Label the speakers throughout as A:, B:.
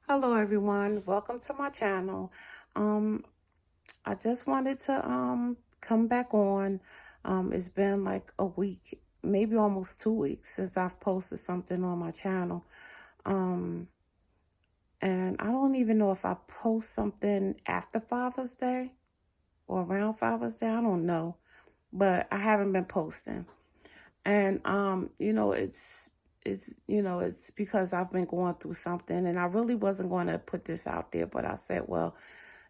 A: Hello everyone, welcome to my channel. Um I just wanted to come back on. It's been like a week, maybe almost 2 weeks since I've posted something on my channel. Um and I don't even know if I post something after Father's Day or around Father's Day. I don't know. But I haven't been posting. And it's because I've been going through something and I really wasn't going to put this out there, but I said, well,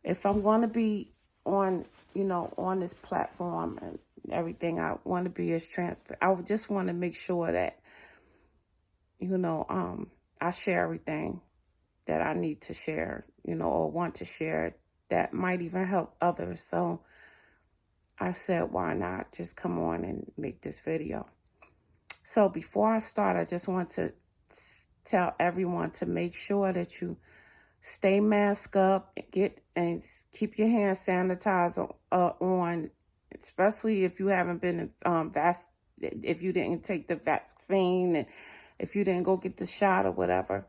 A: if I'm going to be on, on this platform and everything, I want to be as transparent. I would just want to make sure that, I share everything that I need to share, or want to share that might even help others. So I said, why not just come on and make this video? So before I start, I just want to tell everyone to make sure that you stay masked up, keep your hand sanitizer on, especially if you haven't been if you didn't take the vaccine and if you didn't go get the shot or whatever,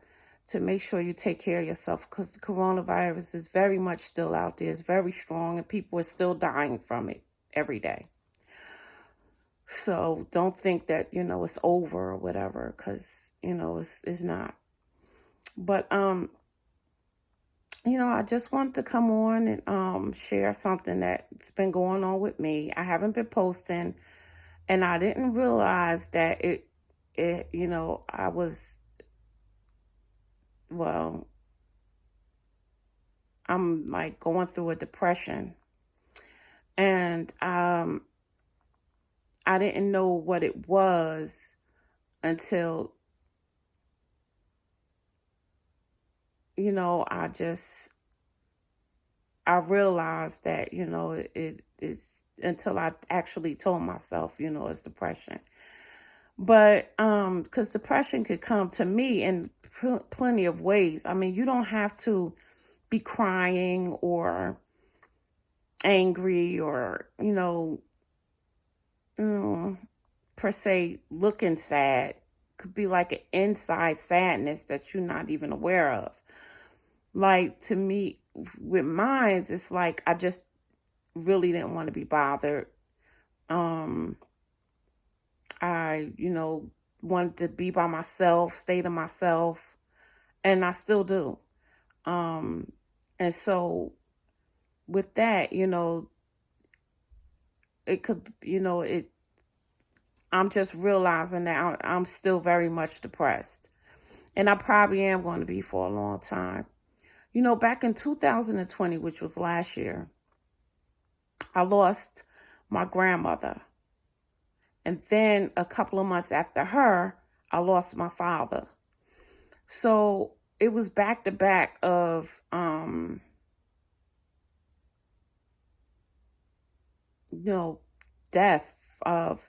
A: to make sure you take care of yourself because the coronavirus is very much still out there. It's very strong and people are still dying from it every day. So don't think that, it's over or whatever, because, it's not. But, I just wanted to come on and share something that's been going on with me. I haven't been posting and I didn't realize that I was, well, I'm like going through a depression. And I didn't know what it was until I realized that, it is until I actually told myself, it's depression. But because depression could come to me in plenty of ways. I mean, you don't have to be crying or angry or, per se looking sad. Could be like an inside sadness that you're not even aware of. Like, to me, with mine, it's like I just really didn't want to be bothered. I, wanted to be by myself, stay to myself, and I still do. And so with that, it could, I'm just realizing that I'm still very much depressed. And I probably am going to be for a long time. Back in 2020, which was last year, I lost my grandmother. And then a couple of months after her, I lost my father. So it was back to back of, death of,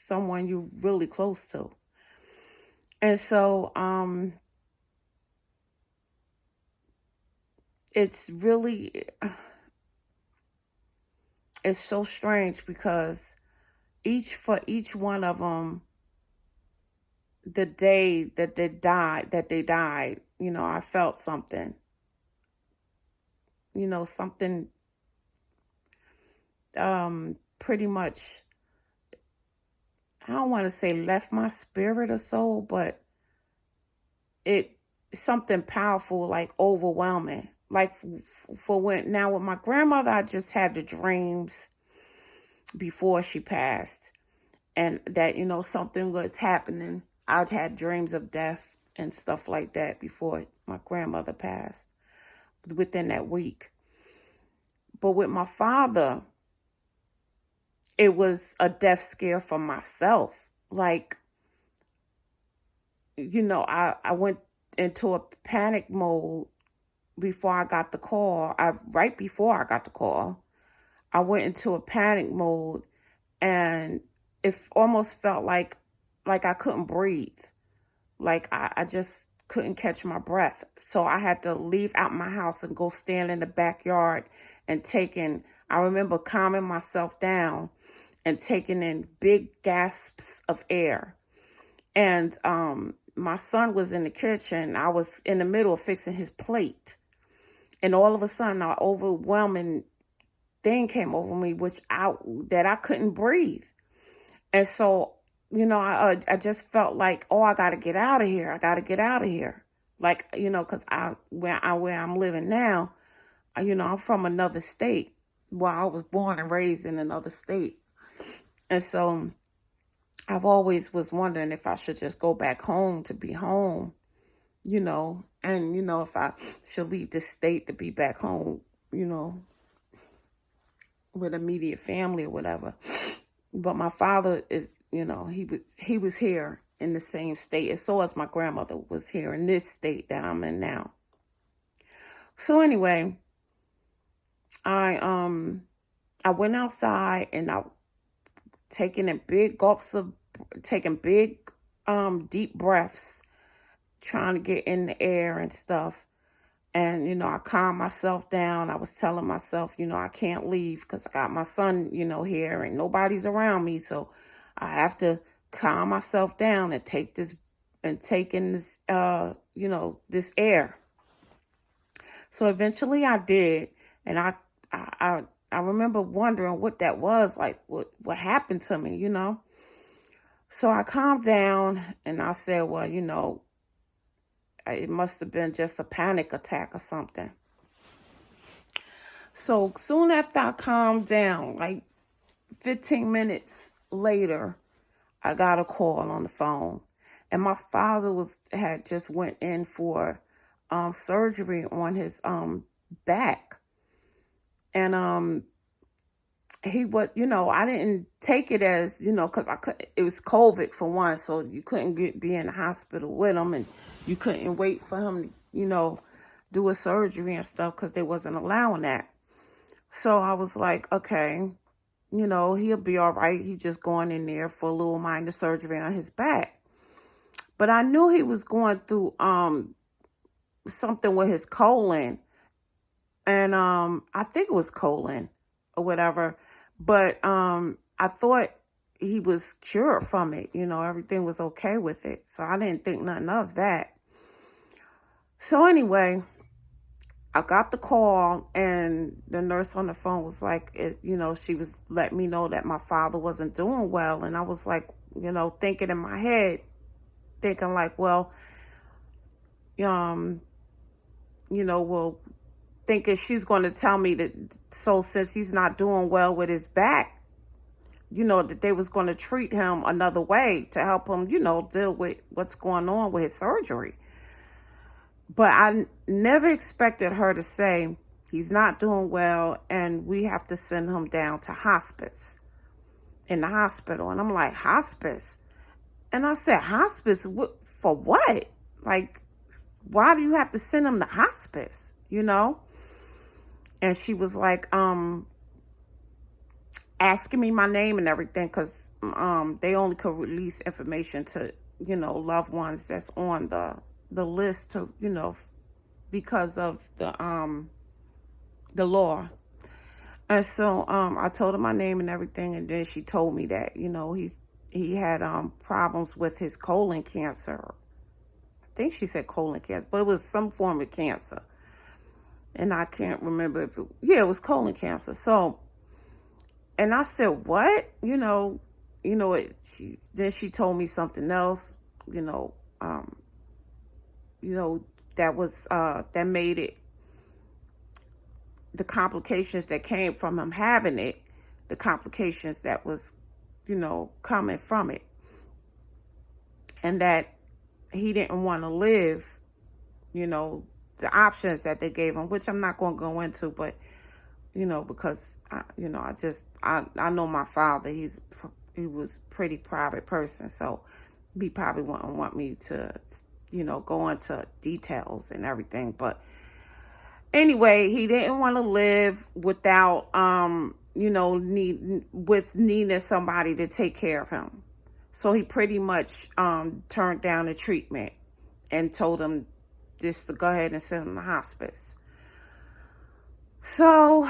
A: someone you really close to. And so, it's really, it's so strange because for each one of them, the day that they died, I felt something, something, pretty much, I don't want to say left my spirit or soul, but it, something powerful, like overwhelming. Like for when, now with my grandmother, I just had the dreams before she passed. And that, something was happening. I'd had dreams of death and stuff like that before my grandmother passed within that week. But with my father, it was a death scare for myself. Like, I went into a panic mode before I got the call. Right before I got the call, I went into a panic mode and it almost felt like I couldn't breathe. Like I just couldn't catch my breath. So I had to leave out my house and go stand in the backyard and I remember calming myself down and taking in big gasps of air. And my son was in the kitchen. I was in the middle of fixing his plate. And all of a sudden, an overwhelming thing came over me, that I couldn't breathe. And so, I just felt like, oh, I got to get out of here. I got to get out of here. Like, because where I'm living now, I'm from another state. Well, I was born and raised in another state. And so I've always was wondering if I should just go back home to be home, and, if I should leave this state to be back home, with immediate family or whatever. But my father is, he was here in the same state, and so as my grandmother was here in this state that I'm in now. So anyway, I went outside and I taking big deep breaths, trying to get in the air and stuff. And, I calmed myself down. I was telling myself, I can't leave because I got my son, here and nobody's around me. So I have to calm myself down and take in this, this air. So eventually I did. And I remember wondering what that was, like what happened to me, So I calmed down and I said, well, it must have been just a panic attack or something. So soon after I calmed down, like 15 minutes later, I got a call on the phone. And my father had just went in for surgery on his back. And he was, I didn't take it as, because it was COVID for one, so you couldn't be in the hospital with him, and you couldn't wait for him to, do a surgery and stuff because they wasn't allowing that. So I was like, okay, he'll be all right. He's just going in there for a little minor surgery on his back. But I knew he was going through something with his colon. And I think it was colon or whatever. But I thought he was cured from it. Everything was okay with it. So I didn't think nothing of that. So anyway, I got the call and the nurse on the phone was like, she was letting me know that my father wasn't doing well. And I was like, thinking in my head, thinking like, well, thinking she's going to tell me that, so since he's not doing well with his back, that they was going to treat him another way to help him, deal with what's going on with his surgery. But I never expected her to say, he's not doing well and we have to send him down to hospice, in the hospital. And I'm like, hospice? And I said, hospice? For what? Like, why do you have to send him to hospice, And she was like, asking me my name and everything, because they only could release information to, loved ones that's on the list to, because of the law. And so I told her my name and everything, and then she told me that, he had problems with his colon cancer. I think she said colon cancer, but it was some form of cancer. And I can't remember if it was colon cancer. So, and I said, what? Then she told me something else, that was, that made it, the complications that came from him having it, the complications that was, coming from it. And that he didn't want to live, the options that they gave him, which I'm not going to go into, but, because, I know my father, he was a pretty private person. So he probably wouldn't want me to, go into details and everything. But anyway, he didn't want to live without, needing somebody to take care of him. So he pretty much turned down the treatment and told him just to go ahead and send him to hospice. So,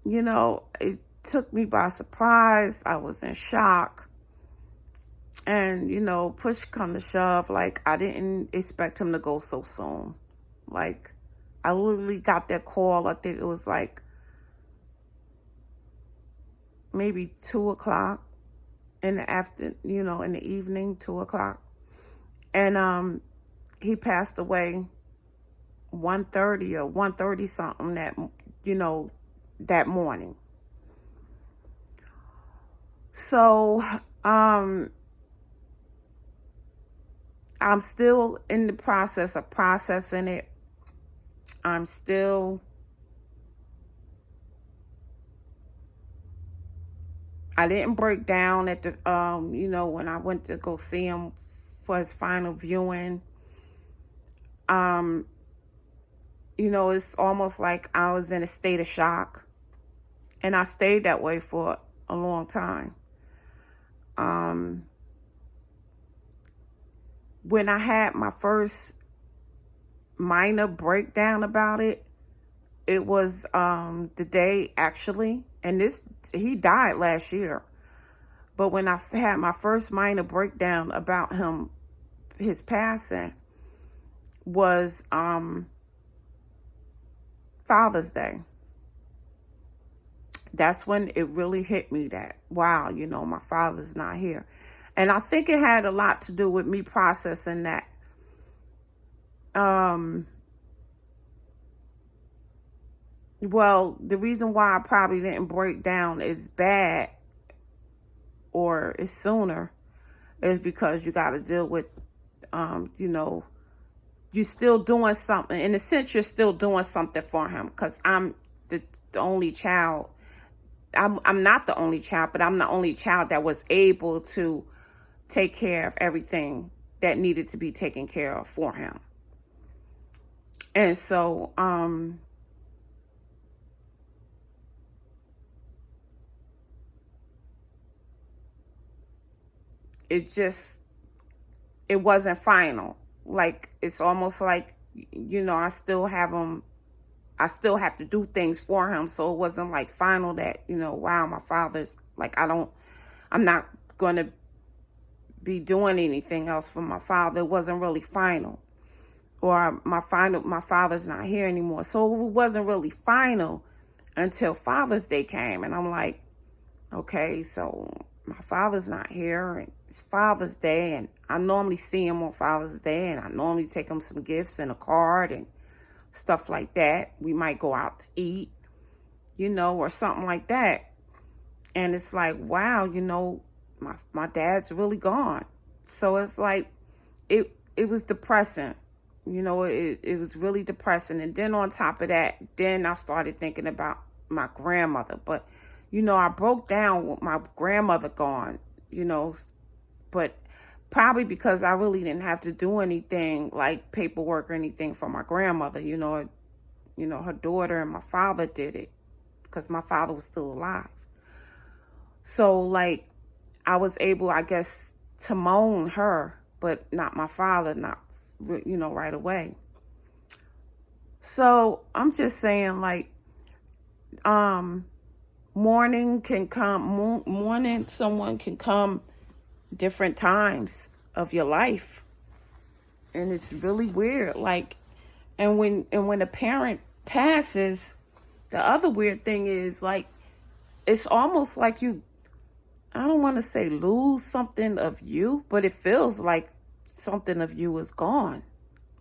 A: it took me by surprise. I was in shock. And, push come to shove, like, I didn't expect him to go so soon. Like, I literally got that call. I think it was like maybe 2 o'clock in the in the evening, 2 o'clock. And he passed away 1:30 or 1:30 something that morning. So, I'm still in the process of processing it. I'm still, I didn't break down at the, when I went to go see him for his final viewing. Um, it's almost like I was in a state of shock. And I stayed that way for a long time. When I had my first minor breakdown about it, it was the day actually, and he died last year. But when I had my first minor breakdown about his passing was Father's Day. That's when it really hit me that, wow, my father's not here. And I think it had a lot to do with me processing that. Well, the reason why I probably didn't break down as bad or as sooner is because you got to deal with, you're still doing something. In a sense, you're still doing something for him, because I'm the only child. I'm not the only child, but I'm the only child that was able to take care of everything that needed to be taken care of for him. And so, it wasn't final. Like, it's almost like, I still have him. I still have to do things for him. So it wasn't like final that, wow, my father's like, I'm not going to be doing anything else for my father. It wasn't really final. Or my father's not here anymore. So it wasn't really final until Father's Day came. And I'm like, okay, so my father's not here, and it's Father's Day, and I normally see him on Father's Day, and I normally take him some gifts and a card and stuff like that. We might go out to eat, or something like that. And it's like, wow, my dad's really gone. So it's like, it was depressing. It was really depressing. And then on top of that, then I started thinking about my grandmother. But, I broke down with my grandmother gone, but probably because I really didn't have to do anything like paperwork or anything for my grandmother. Her daughter and my father did it because my father was still alive. So, like, I was able, I guess, to moan her, but not my father, not, right away. So I'm just saying, like, mourning someone can come different times of your life. And it's really weird. Like, and when a parent passes, the other weird thing is, like, it's almost like I don't want to say lose something of you, but it feels like something of you is gone.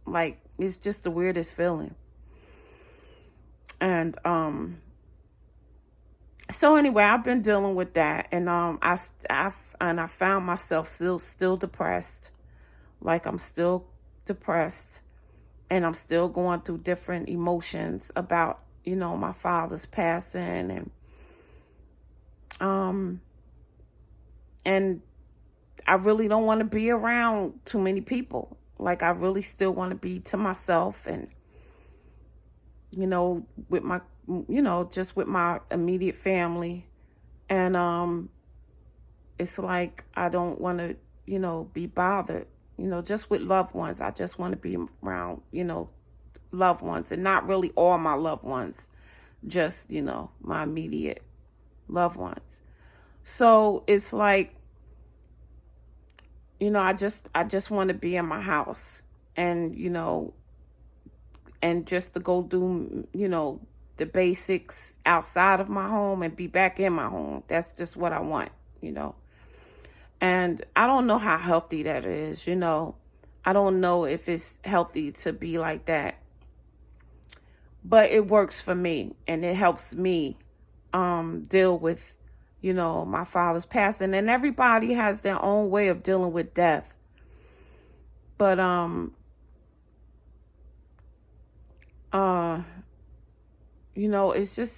A: Like, it's just the weirdest feeling. And so anyway, I've been dealing with that, and I found myself still depressed. Like, I'm still depressed, and I'm still going through different emotions about, my father's passing, and I really don't want to be around too many people. Like, I really still want to be to myself, and, with my, just with my immediate family. And it's like, I don't want to, be bothered, just with loved ones. I just want to be around, loved ones, and not really all my loved ones, just, my immediate loved ones. So it's like, I just want to be in my house, and, and just to go do, the basics outside of my home and be back in my home. That's just what I want, you know. And I don't know how healthy that is. I don't know if it's healthy to be like that, but it works for me and it helps me deal with, my father's passing. And everybody has their own way of dealing with death. But uh it's just,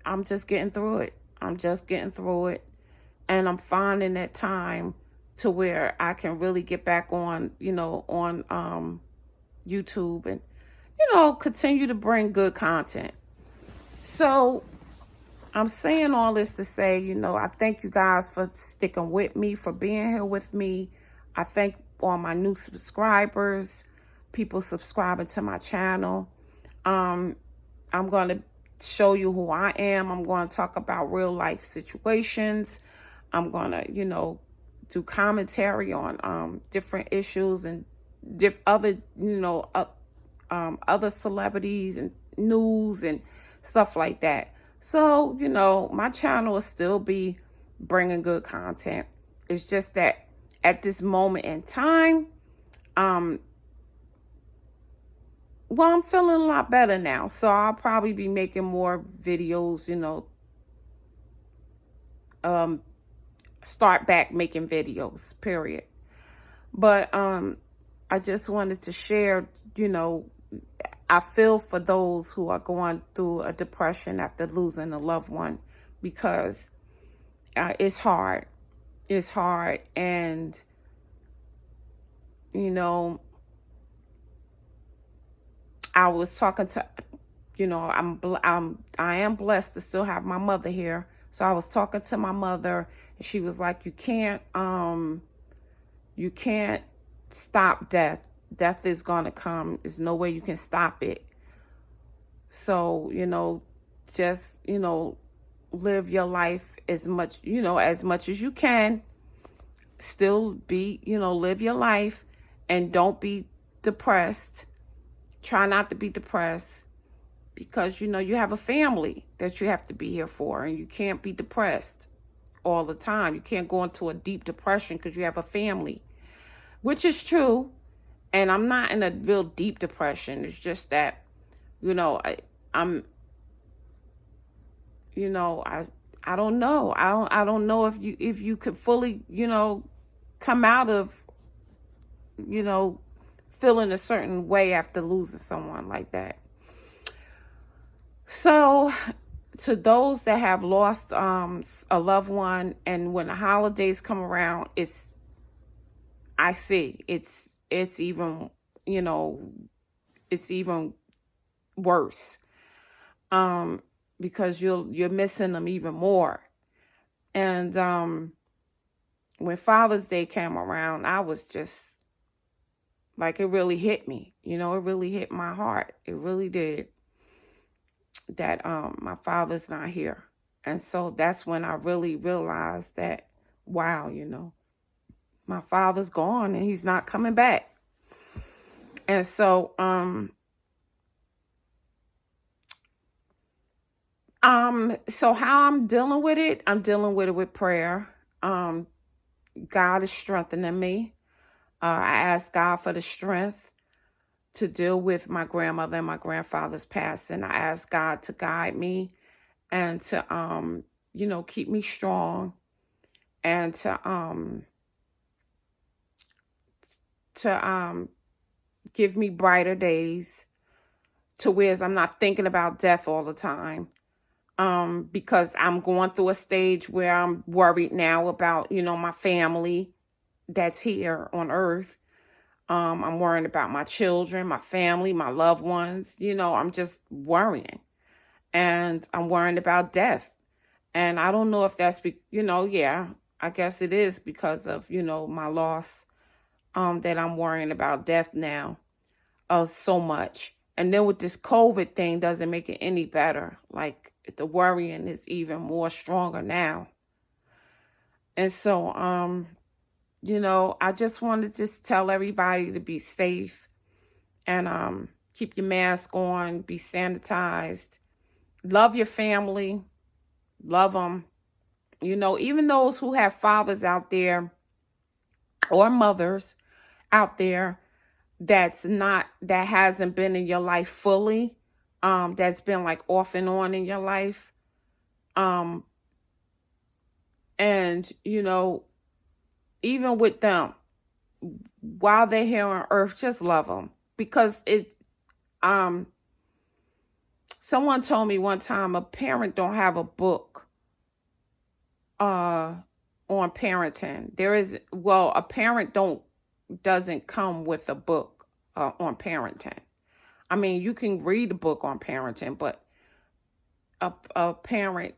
A: I'm just getting through it. I'm just getting through it. And I'm finding that time to where I can really get back on, on YouTube and, continue to bring good content. So I'm saying all this to say, I thank you guys for sticking with me, for being here with me. I thank all my new subscribers, people subscribing to my channel. I'm going to show you who I am. I'm going to talk about real life situations. I'm going to, do commentary on different issues and other, other celebrities and news and stuff like that. So, my channel will still be bringing good content. It's just that at this moment in time, well, I'm feeling a lot better now. So I'll probably be making more videos, start back making videos, period. But I just wanted to share, I feel for those who are going through a depression after losing a loved one, because it's hard. It's hard. And, I was talking to, I am blessed to still have my mother here. So I was talking to my mother, and she was like, you can't stop death. Death is going to come. There's no way you can stop it. So, just, live your life as much as you can. Still be, live your life, and don't be depressed. Try not to be depressed, because, you have a family that you have to be here for, and you can't be depressed all the time. You can't go into a deep depression because you have a family, which is true. And I'm not in a real deep depression. It's just that, I don't know. I don't know if you could fully, come out of, feeling a certain way after losing someone like that. So to those that have lost a loved one, and when the holidays come around, it's even, it's even worse, because you're missing them even more. And when Father's Day came around, I was just like, it really hit me. It really hit my heart. It really did, that my father's not here. And so that's when I really realized that, wow, my father's gone and he's not coming back. And so so how I'm dealing with it with prayer. God is strengthening me. I ask God for the strength to deal with my grandmother and my grandfather's passing. I ask God to guide me and to keep me strong, and to give me brighter days, to where I'm not thinking about death all the time. Because I'm going through a stage where I'm worried now about, my family that's here on earth. I'm worrying about my children, my family, my loved ones. I'm just worrying. And I'm worrying about death. And I don't know if that's, yeah, I guess it is because of, my loss, that I'm worrying about death now, so much. And then with this COVID thing, doesn't make it any better. Like, the worrying is even more stronger now. And so, I just wanted to just tell everybody to be safe and keep your mask on, be sanitized, love your family, love them. Even those who have fathers out there or mothers out there that hasn't been in your life fully, that's been like off and on in your life. Um, and even with them, while they're here on earth, just love them because um someone told me one time a parent don't have a book uh on parenting. A parent doesn't come with a book on parenting. I mean, you can read a book on parenting, but a parent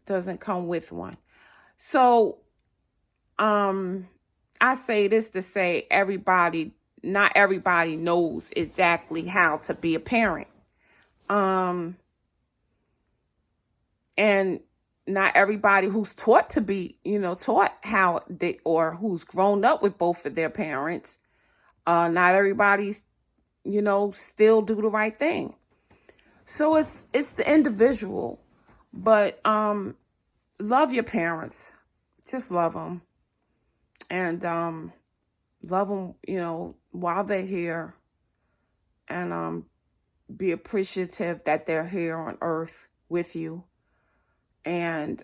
A: doesn't come with one. So I say this to say not everybody knows exactly how to be a parent. And not everybody who's taught to be, taught how they, or who's grown up with both of their parents, not everybody's, still do the right thing. So it's the individual, but love your parents, just love them, and love them, while they're here, and be appreciative that they're here on earth with you. And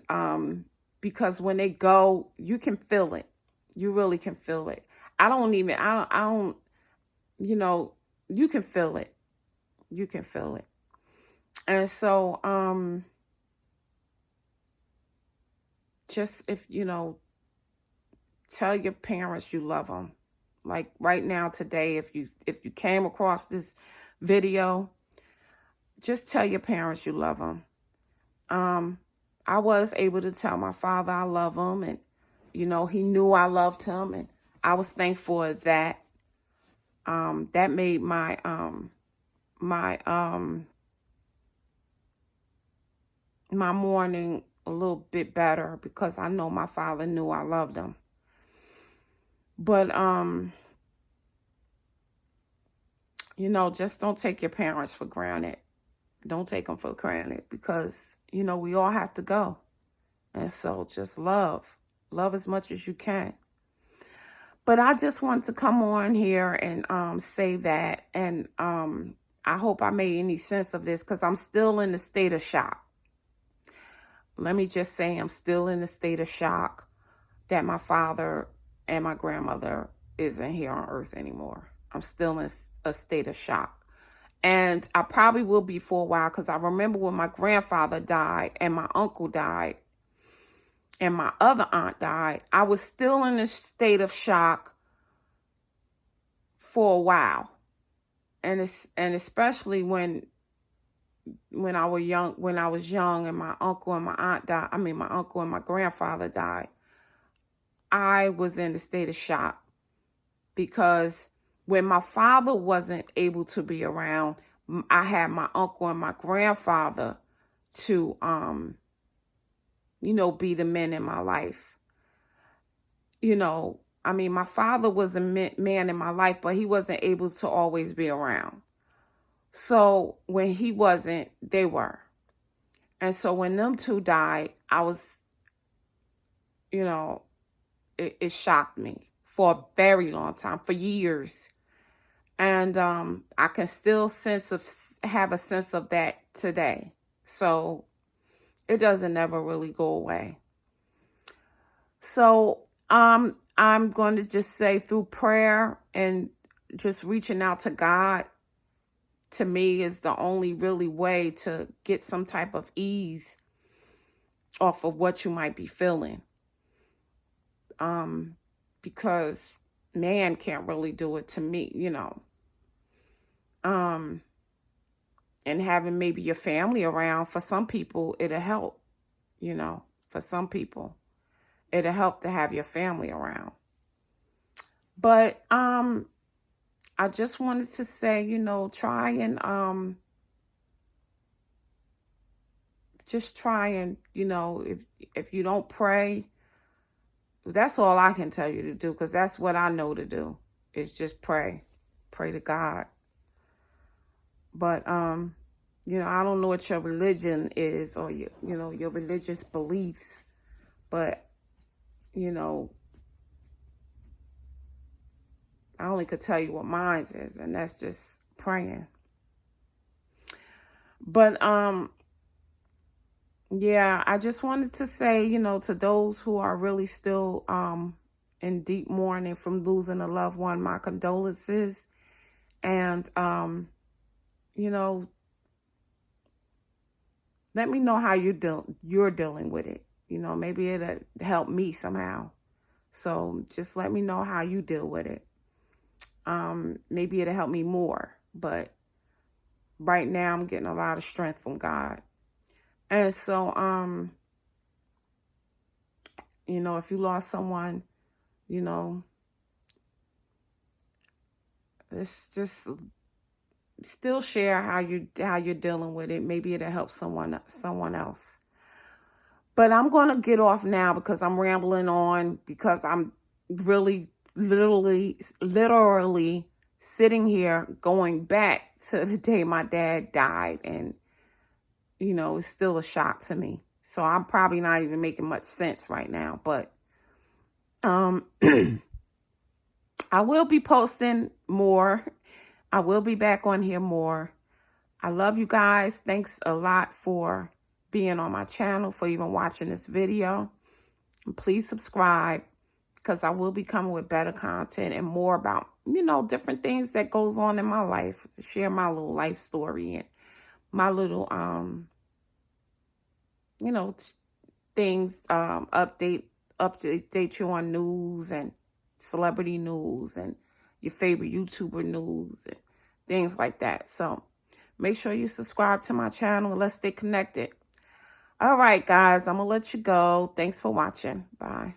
A: because when they go, you can feel it. You really can feel it. I don't, you can feel it. You can feel it. And so, just tell your parents you love them. Like right now, today, if you came across this video, just tell your parents you love them. I was able to tell my father I love him, and he knew I loved him, and I was thankful for that. That made my morning a little bit better because I know my father knew I loved him. But just don't take your parents for granted. Don't take them for granted because we all have to go. And so just love as much as you can. But I just want to come on here and say that. And I hope I made any sense of this because I'm still in the state of shock. Let me just say I'm still in the state of shock that my father and my grandmother isn't here on earth anymore. I'm still in a state of shock. And I probably will be for a while because I remember when my grandfather died and my uncle died and my other aunt died, I was still in a state of shock for a while. And especially when I was young and my uncle and my aunt died, my uncle and my grandfather died, I was in a state of shock because when my father wasn't able to be around, I had my uncle and my grandfather to, be the men in my life. My father was a man in my life, but he wasn't able to always be around. So when he wasn't, they were. And so when them two died, I was, it shocked me for a very long time, for years. And I can still have a sense of that today. So it doesn't ever really go away. So I'm going to just say through prayer and just reaching out to God, to me, is the only really way to get some type of ease off of what you might be feeling. Because man can't really do it to me, and having maybe your family around, for some people, it'll help, for some people, it'll help to have your family around. But, I just wanted to say, try and, just try and, if you don't pray, That's all I can tell you to do, because that's what I know to do, is just pray. Pray to God. But, you know, I don't know what your religion is, or, your religious beliefs. But, you know, I only could tell you what mine is, and that's just praying. But, yeah, I just wanted to say, to those who are really still in deep mourning from losing a loved one, my condolences. And, let me know how you're dealing with it. Maybe it'll help me somehow. So just let me know how you deal with it. Maybe it'll help me more. But right now I'm getting a lot of strength from God. And so, if you lost someone, it's just still share how you're dealing with it. Maybe it'll help someone else. But I'm going to get off now because I'm rambling on, because I'm really literally sitting here going back to the day my dad died, and it's still a shock to me. So I'm probably not even making much sense right now, but I will be posting more. I will be back on here more. I love you guys. Thanks a lot for being on my channel, for even watching this video. And please subscribe, because I will be coming with better content and more about, different things that goes on in my life, to share my little life story and my little, things, update you on news and celebrity news and your favorite YouTuber news and things like that. So make sure you subscribe to my channel and let's stay connected. All right, guys, I'm going to let you go. Thanks for watching. Bye.